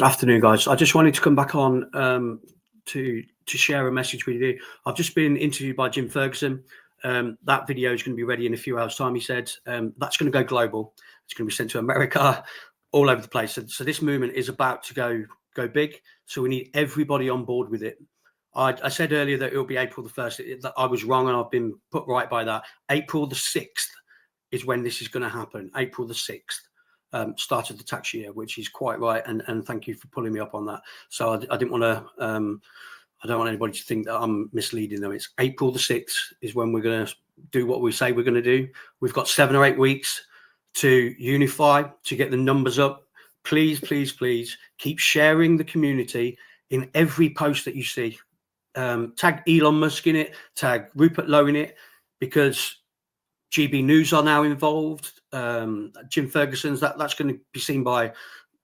Afternoon, guys. I just wanted to come back on to share a message with you. I've just been interviewed by Jim Ferguson. That video is going to be ready in a few hours' time. He said that's going to go global. It's going to be sent to America, all over the place. So this movement is about to go big. So we need everybody on board with it. I said earlier that it will be April the 1st. That I was wrong, and I've been put right by that. April the 6th is when this is going to happen. April the 6th. Start of the tax year, which is quite right, and thank you for pulling me up on that. So I didn't want to, I don't want anybody to think that I'm misleading them. It's April the 6th is when we're going to do what we say we're going to do. We've got 7 or 8 weeks to unify, to get the numbers up. Please, please, please keep sharing the community in every post that you see. Tag Elon Musk in it, tag Rupert Lowe in it, because GB News are now involved. Jim Ferguson's, that's going to be seen by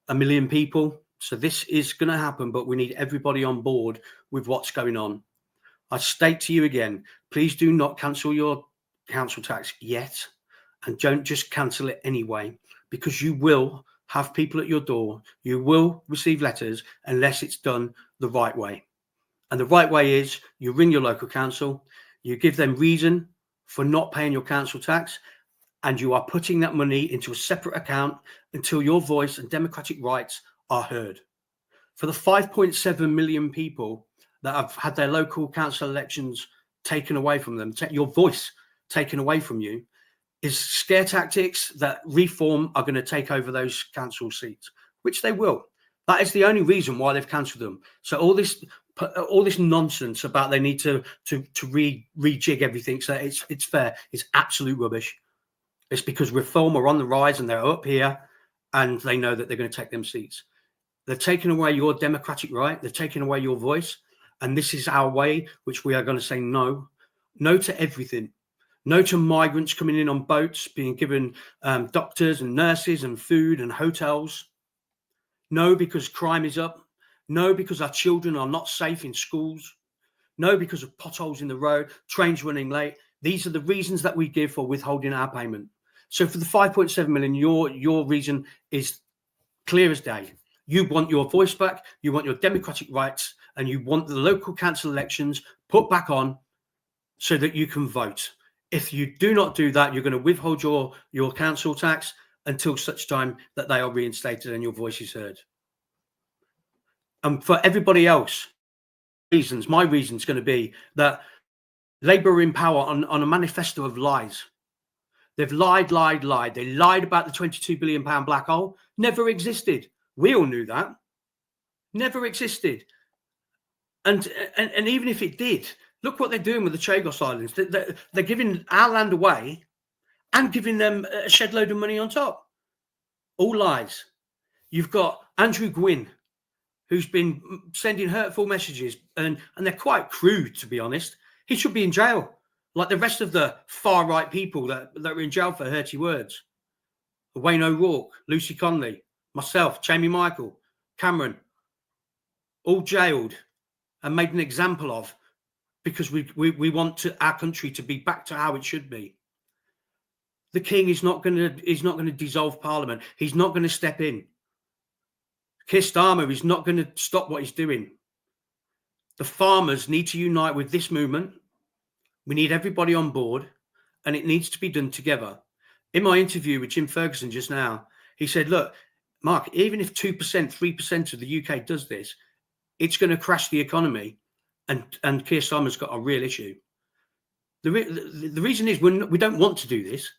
1 million people. So this is going to happen, but we need everybody on board with what's going on. I state to you again, please do not cancel your council tax yet, and don't just cancel it anyway, because you will have people at your door. You will receive letters unless it's done the right way. And the right way is you ring your local council, you give them reason for not paying your council tax, and you are putting that money into a separate account until your voice and democratic rights are heard. For the 5.7 million people that have had their local council elections taken away from them, your voice taken away from you, is scare tactics that Reform are going to take over those council seats, which they will. That is the only reason why they've cancelled them. So all this nonsense about they need to rejig everything so it's fair, it's absolute rubbish. It's because Reform are on the rise and they're up here, and they know that they're going to take them seats. They've taken away your democratic right. They've taken away your voice. And this is our way, which we are going to say no. No to everything. No to migrants coming in on boats, being given doctors and nurses and food and hotels. No, because crime is up. No, because our children are not safe in schools. No, because of potholes in the road, trains running late. These are the reasons that we give for withholding our payment. So for the 5.7 million, your reason is clear as day. You want your voice back, you want your democratic rights, and you want the local council elections put back on so that you can vote. If you do not do that, you're going to withhold your council tax until such time that they are reinstated and your voice is heard. And for everybody else, my reason is going to be that Labour are in power on a manifesto of lies. They've lied. They lied about the £22 billion black hole. Never existed. We all knew that. Never existed. And even if it did, look what they're doing with the Chagos Islands. They're giving our land away and giving them a shed load of money on top. All lies. You've got Andrew Gwynn, who's been sending hurtful messages, and they're quite crude, to be honest. He should be in jail, like the rest of the far-right people that are in jail for hurty words. Wayne O'Rourke, Lucy Conley, myself, Jamie Michael, Cameron, all jailed and made an example of, because we want our country to be back to how it should be. The King is not going to dissolve Parliament. He's not going to step in. Keir Starmer is not going to stop what he's doing. The farmers need to unite with this movement. We need everybody on board, and it needs to be done together. In my interview with Jim Ferguson just now, he said, look, Mark, even if 2%, 3% of the UK does this, it's going to crash the economy, and Keir Starmer's got a real issue. The reason is we don't want to do this,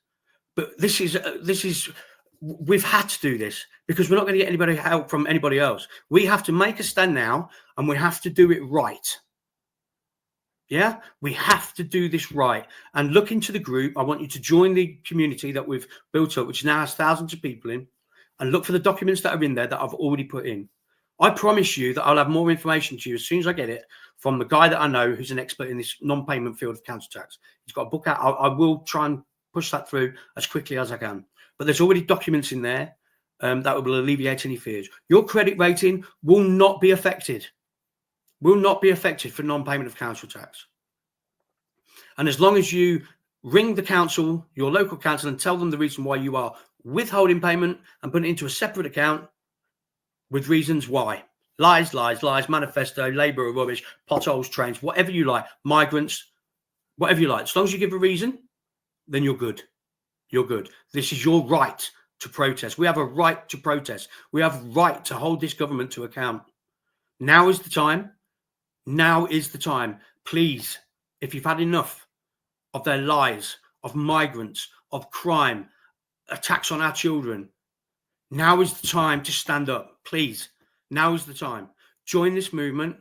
but this is we've had to do this because we're not going to get anybody help from anybody else. We have to make a stand now, and we have to do it right. Yeah, we have to do this right. And look into the group. I want you to join the community that we've built up, which now has thousands of people in, and look for the documents that are in there that I've already put in. I promise you that I'll have more information to you as soon as I get it from the guy that I know who's an expert in this non-payment field of council tax. He's got a book out. I will try and push that through as quickly as I can. But there's already documents in there that will alleviate any fears. Your credit rating will not be affected. Will not be affected for non-payment of council tax. And as long as you ring the council, your local council, and tell them the reason why you are withholding payment and put it into a separate account, with reasons why. Lies, lies, lies, manifesto, Labour are rubbish, potholes, trains, whatever you like, migrants, whatever you like. As long as you give a reason, then you're good. You're good. This is your right to protest. We have a right to protest. We have a right to hold this government to account. Now is the time. Now is the time. Please, if you've had enough of their lies, of migrants, of crime, attacks on our children, now is the time to stand up. Please, now is the time. Join this movement.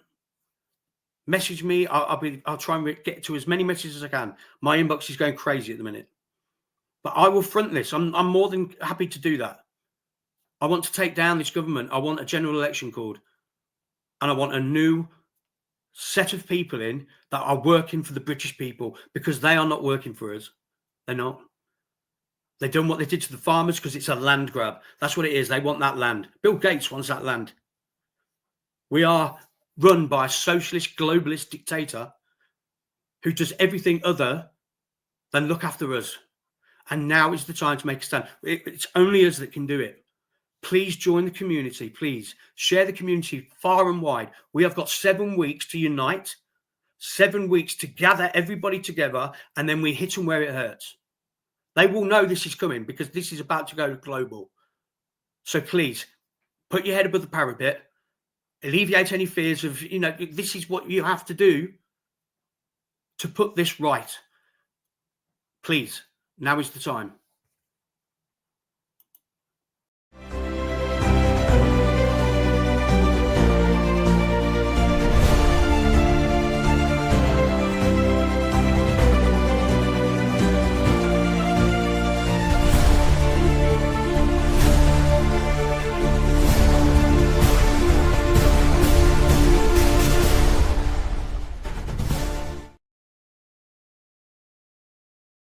Message me. I'll try and get to as many messages as I can. My inbox is going crazy at the minute, but I will front this. I'm more than happy to do that. I want to take down this government. I want a general election called, and I want a new set of people in that are working for the British people, because they are not working for us. They're not. They've done what they did to the farmers because it's a land grab. That's what it is. They want that land. Bill Gates wants that land. We are run by a socialist, globalist dictator who does everything other than look after us. And now is the time to make a stand. It's only us that can do it. Please join the community. Please share the community far and wide. We have got 7 weeks to unite, 7 weeks to gather everybody together, and then we hit them where it hurts. They will know this is coming because this is about to go global. So please put your head above the parapet, alleviate any fears of, this is what you have to do to put this right. Please, now is the time.